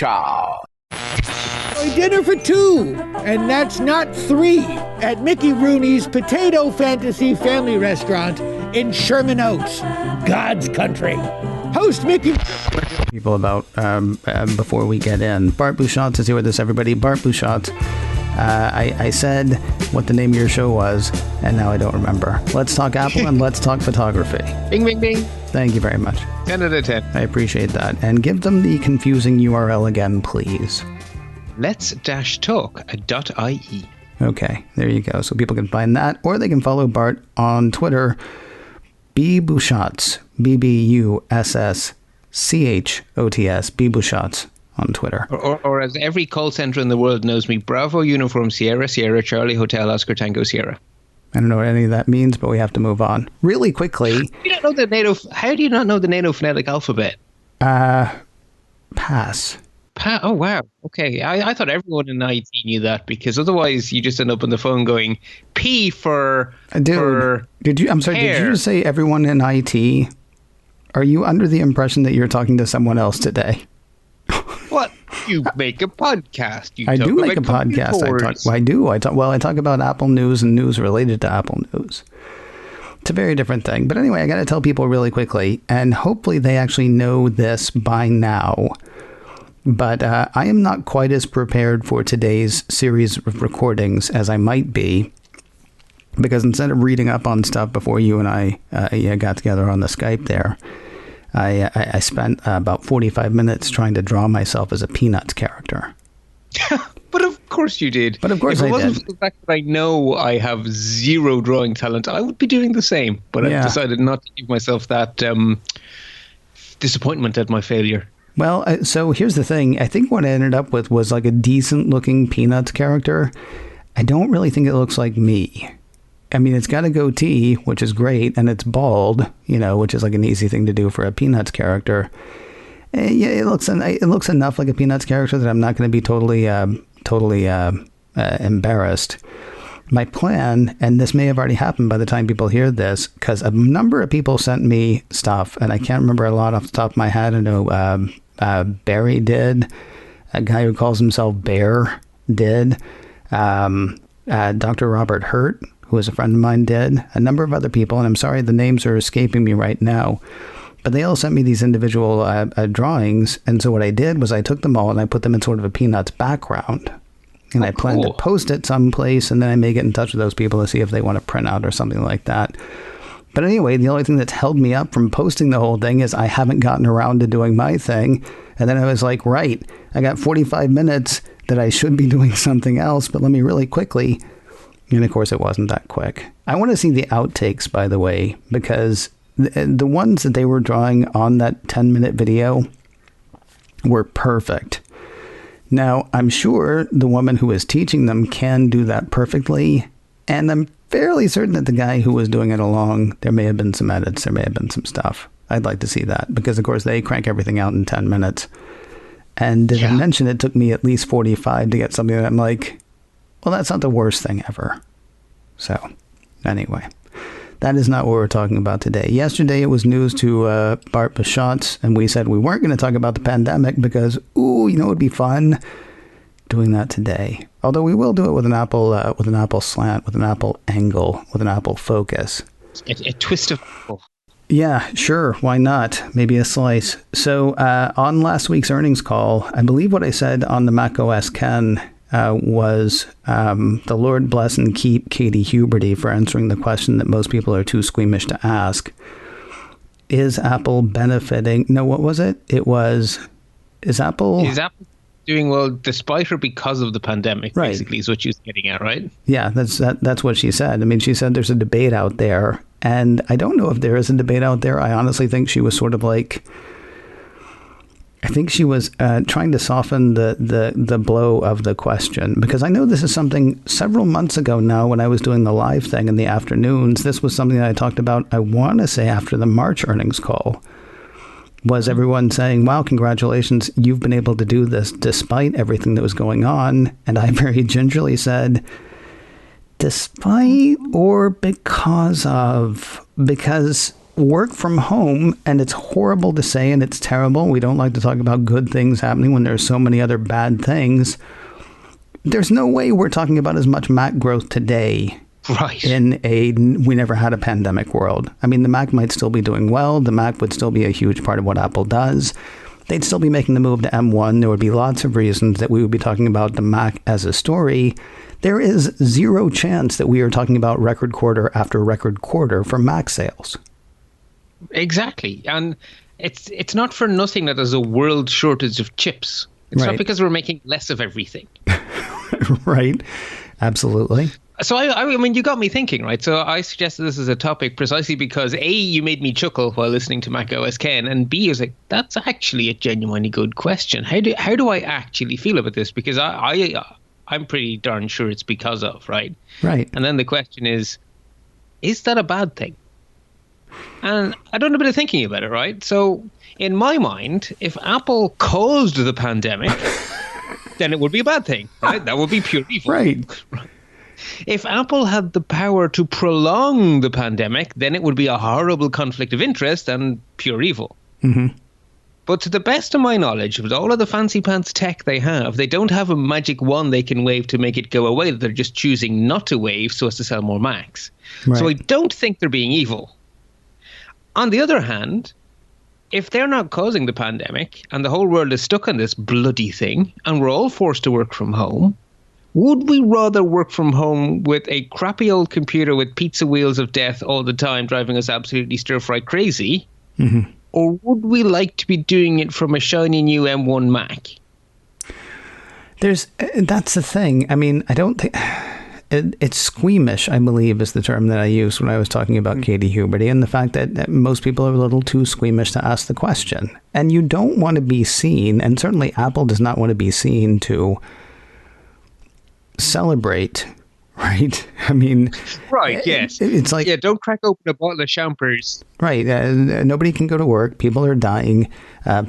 Busschots. Dinner for two, and that's not three, at Mickey Rooney's Potato Fantasy Family Restaurant in Sherman Oaks, God's country. Host Mickey. People about before we get in. Bart Busschots is here with us, everybody. Bart Busschots. I said what the name of your show was, and now I don't remember. Let's talk Apple and let's talk photography. Bing, bing, bing. Thank you very much. 10 out of 10. I appreciate that. And give them the confusing URL again, please. Let's-talk.ie. Okay, there you go. So people can find that, or they can follow Bart on Twitter, Busschots, BBUSSCHOTS, Busschots on Twitter. Or as every call center in the world knows me, Bravo Uniform Sierra Sierra Charlie Hotel Oscar Tango Sierra. I don't know what any of that means, but we have to move on really quickly. How do you not know the NATO phonetic alphabet? Pass. Oh, wow. Okay. I thought everyone in IT knew that, because otherwise you just end up on the phone going P for... Dude, did you just say everyone in IT? Are you under the impression that you're talking to someone else today? What? You make a podcast. I do make a podcast. I talk about Apple news and news related to Apple news. It's a very different thing. But anyway, I got to tell people really quickly, and hopefully they actually know this by now. But I am not quite as prepared for today's series of recordings as I might be, because instead of reading up on stuff before you and I got together on the Skype there, I spent about 45 minutes trying to draw myself as a Peanuts character. But of course you did. But of course I did. If it wasn't for the fact that I know I have zero drawing talent, I would be doing the same. But I've decided not to give myself that disappointment at my failure. Well, so here's the thing. I think what I ended up with was like a decent looking Peanuts character. I don't really think it looks like me. I mean, it's got a goatee, which is great, and it's bald, which is like an easy thing to do for a Peanuts character. Yeah, it looks enough like a Peanuts character that I'm not going to be totally embarrassed. My plan, and this may have already happened by the time people hear this, because a number of people sent me stuff, and I can't remember a lot off the top of my head. I know Barry did. A guy who calls himself Bear did. Dr. Robert Hurt, who is a friend of mine, did. A number of other people, and I'm sorry the names are escaping me right now. But they all sent me these individual drawings, and so what I did was I took them all and I put them in sort of a Peanuts background. And I plan to post it someplace, and then I may get in touch with those people to see if they want to print out or something like that. But anyway, the only thing that's held me up from posting the whole thing is I haven't gotten around to doing my thing. And then I was like, right, I got 45 minutes that I should be doing something else, but let me really quickly. And of course, it wasn't that quick. I want to see the outtakes, by the way, because the ones that they were drawing on that 10-minute video were perfect. Now, I'm sure the woman who was teaching them can do that perfectly, and I'm fairly certain that the guy who was doing it along, there may have been some edits, there may have been some stuff. I'd like to see that, because, of course, they crank everything out in 10 minutes. And as I mentioned, it took me at least 45 to get something that I'm like, well, that's not the worst thing ever. So, anyway, that is not what we're talking about today. Yesterday, it was news to Bart Busschots, and we said we weren't going to talk about the pandemic because, it would be fun doing that today. Although we will do it with an Apple slant, with an Apple angle, with an Apple focus. A twist of Apple. Yeah, sure. Why not? Maybe a slice. So on last week's earnings call, I believe what I said on the Mac OS Ken was the Lord bless and keep Katy Huberty for answering the question that most people are too squeamish to ask. Is Apple benefiting? No, what was it? It was, is Apple doing well despite or because of the pandemic, right? Basically, is what she was getting at, right? Yeah, that's what she said. I mean, she said there's a debate out there, and I don't know if there is a debate out there. I honestly think she was sort of like, I think she was trying to soften the blow of the question, because I know this is something several months ago now when I was doing the live thing in the afternoons. This was something that I talked about, I want to say, after the March earnings call. Was everyone saying, wow, congratulations, you've been able to do this despite everything that was going on? And I very gingerly said, despite or because of? Because work from home, and it's horrible to say, and it's terrible. We don't like to talk about good things happening when there's so many other bad things. There's no way we're talking about as much Mac growth today in a we never had a pandemic world. I mean, the Mac might still be doing well. The Mac would still be a huge part of what Apple does. They'd still be making the move to M1. There would be lots of reasons that we would be talking about the Mac as a story. There is zero chance that we are talking about record quarter after record quarter for Mac sales. Exactly. And it's not for nothing that there's a world shortage of chips. It's not because we're making less of everything. Right. Absolutely. So, I mean, you got me thinking, right? So I suggested this as a topic precisely because, A, you made me chuckle while listening to Mac OS Ken, and B, I was like, that's actually a genuinely good question. How do I actually feel about this? Because I'm pretty darn sure it's because of, right? Right. And then the question is that a bad thing? And I done a bit of thinking about it, right? So in my mind, if Apple caused the pandemic, then it would be a bad thing, right? That would be pure evil. Right. If Apple had the power to prolong the pandemic, then it would be a horrible conflict of interest and pure evil. Mm-hmm. But to the best of my knowledge, with all of the fancy pants tech they have, they don't have a magic wand they can wave to make it go away. They're just choosing not to wave so as to sell more Macs. Right. So I don't think they're being evil. On the other hand, if they're not causing the pandemic and the whole world is stuck on this bloody thing and we're all forced to work from home, would we rather work from home with a crappy old computer with pizza wheels of death all the time driving us absolutely stir-fry crazy? Mm-hmm. Or would we like to be doing it from a shiny new M1 Mac? That's the thing. I mean, I don't think... It's squeamish, I believe, is the term that I used when I was talking about Katy Huberty, and the fact that most people are a little too squeamish to ask the question. And you don't want to be seen, and certainly Apple does not want to be seen to celebrate, right? I mean... Right, yes. It's like... Yeah, don't crack open a bottle of champers. Right. Nobody can go to work. People are dying.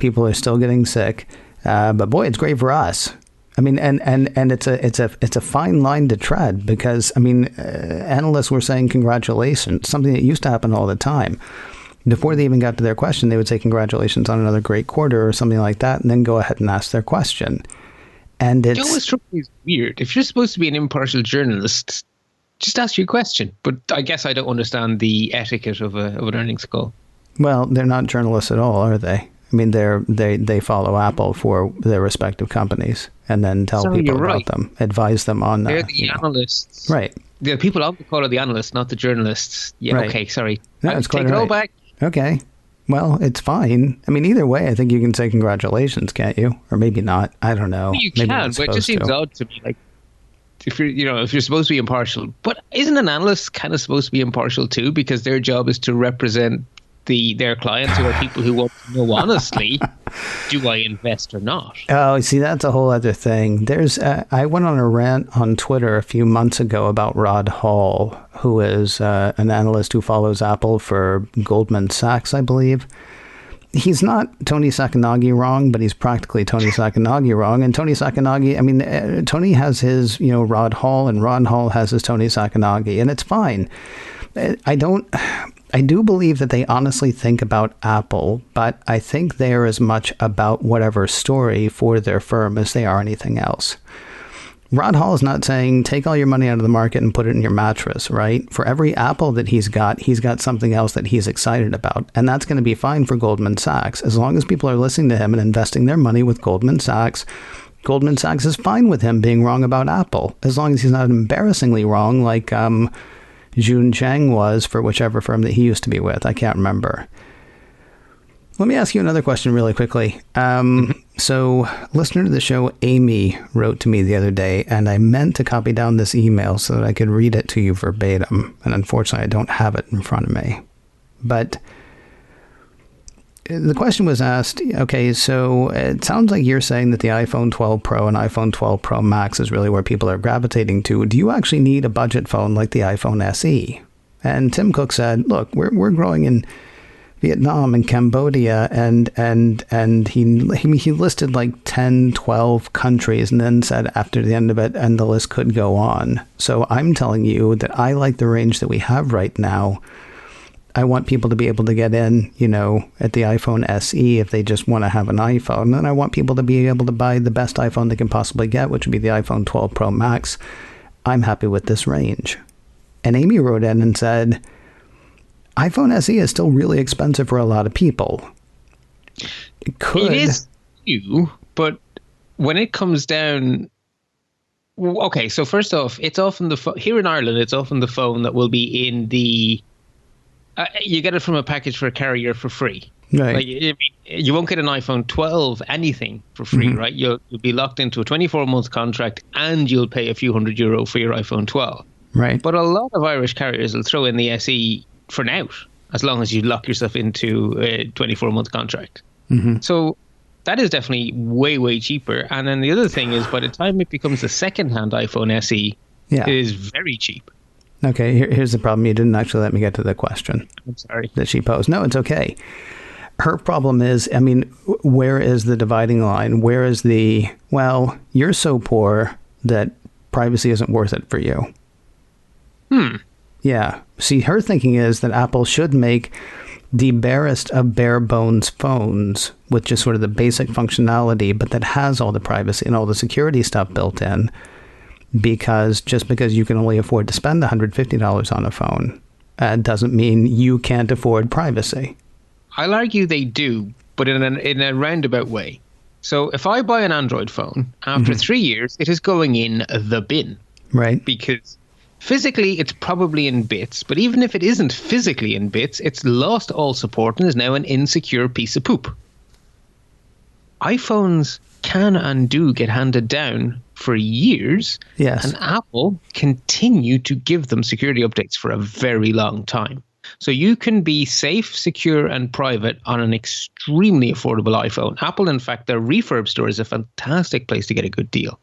People are still getting sick. But boy, it's great for us. I mean, and it's a fine line to tread because, I mean, analysts were saying congratulations, something that used to happen all the time. Before they even got to their question, they would say congratulations on another great quarter or something like that, and then go ahead and ask their question. And it's... It always struck me as weird. If you're supposed to be an impartial journalist, just ask your question. But I guess I don't understand the etiquette of an earnings call. Well, they're not journalists at all, are they? I mean, they follow Apple for their respective companies and then tell people about them, advise them on that. They're the analysts. Right. The people on the call are the analysts, not the journalists. Yeah, right. Okay, sorry. No, that's quite take it all back. Okay. Well, it's fine. I mean, either way, I think you can say congratulations, can't you? Or maybe not. I don't know. Well, you can, but it just seems odd to me. Like, if you're supposed to be impartial, but isn't an analyst kind of supposed to be impartial too? Because their job is to represent their clients, who are people who want to know honestly, do I invest or not? Oh, see, that's a whole other thing. I went on a rant on Twitter a few months ago about Rod Hall, who is an analyst who follows Apple for Goldman Sachs, I believe. He's not Tony Sacconaghi wrong, but he's practically Tony Sacconaghi wrong. And Tony Sacconaghi, I mean, Tony has his, Rod Hall, and Rod Hall has his Tony Sacconaghi, and it's fine. I do believe that they honestly think about Apple, but I think they are as much about whatever story for their firm as they are anything else. Rod Hall is not saying, take all your money out of the market and put it in your mattress, right? For every Apple that he's got something else that he's excited about. And that's going to be fine for Goldman Sachs. As long as people are listening to him and investing their money with Goldman Sachs is fine with him being wrong about Apple. As long as he's not embarrassingly wrong like Jun Chang was for whichever firm that he used to be with. I can't remember. Let me ask you another question really quickly. So, listener to the show, Amy, wrote to me the other day, and I meant to copy down this email so that I could read it to you verbatim. And unfortunately, I don't have it in front of me. But the question was asked, okay, so it sounds like you're saying that the iPhone 12 Pro and iPhone 12 Pro Max is really where people are gravitating to. Do you actually need a budget phone like the iPhone SE? And Tim Cook said, look, we're growing in Vietnam and Cambodia, and he listed like 10, 12 countries and then said after the end of it, and the list could go on. So I'm telling you that I like the range that we have right now. I want people to be able to get in, at the iPhone SE if they just want to have an iPhone. And I want people to be able to buy the best iPhone they can possibly get, which would be the iPhone 12 Pro Max. I'm happy with this range. And Amy wrote in and said, iPhone SE is still really expensive for a lot of people. It is new, but when it comes down... Okay, so first off, it's often here in Ireland, it's often the phone that will be in the... you get it from a package for a carrier for free. Right. Like, you won't get an iPhone 12 anything for free, right? You'll be locked into a 24-month contract and you'll pay a few €100 for your iPhone 12. Right. But a lot of Irish carriers will throw in the SE for now, as long as you lock yourself into a 24-month contract. So that is definitely way, way cheaper. And then the other thing is, by the time it becomes a second-hand iPhone SE, it is very cheap. Okay, here's the problem. You didn't actually let me get to the question. I'm sorry. That she posed. No, it's okay. Her problem is, where is the dividing line? Where is the, well, you're so poor that privacy isn't worth it for you? Yeah. See, her thinking is that Apple should make the barest of bare bones phones with just sort of the basic functionality, but that has all the privacy and all the security stuff built in. Because just because you can only afford to spend $150 on a phone doesn't mean you can't afford privacy. I'll argue they do, but in a roundabout way. So if I buy an Android phone, after 3 years, it is going in the bin. Right. Because physically, it's probably in bits, but even if it isn't physically in bits, it's lost all support and is now an insecure piece of poop. iPhones can and do get handed down for years, yes, and Apple continue to give them security updates for a very long time. So you can be safe, secure, and private on an extremely affordable iPhone. Apple, in fact, their refurb store is a fantastic place to get a good deal.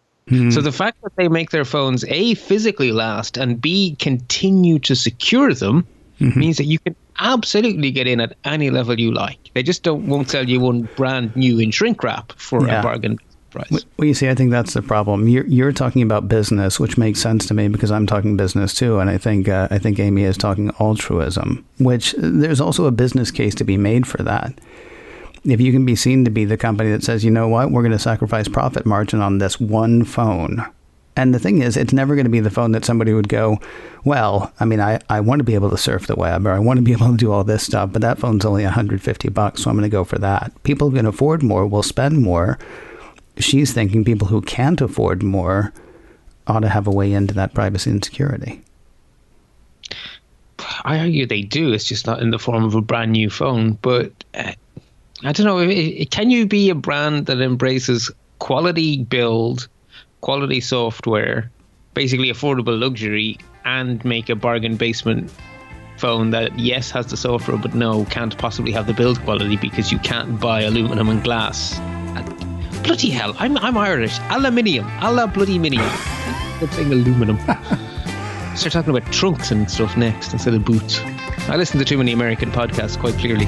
So the fact that they make their phones, A, physically last, and B, continue to secure them means that you can absolutely get in at any level you like. They just won't sell you one brand new in shrink wrap for a bargain price. Well, you see, I think that's the problem. You're talking about business, which makes sense to me because I'm talking business too, and I think Amy is talking altruism, which there's also a business case to be made for that. If you can be seen to be the company that says, you know what, we're going to sacrifice profit margin on this one phone. And the thing is, it's never going to be the phone that somebody would go, well, I want to be able to surf the web, or I want to be able to do all this stuff, but that phone's only $150, so I'm going to go for that. People who can afford more will spend more. She's thinking people who can't afford more ought to have a way into that privacy and security. I argue they do. It's just not in the form of a brand new phone. But I don't know. Can you be a brand that embraces quality build, quality software, basically affordable luxury, and make a bargain basement phone that, yes, has the software, but no, can't possibly have the build quality because you can't buy aluminum and glass? Bloody hell, I'm Irish. Aluminium. Alla bloody minium. I'm saying aluminum. Start talking about trunks and stuff next instead of boots. I listen to too many American podcasts, quite clearly.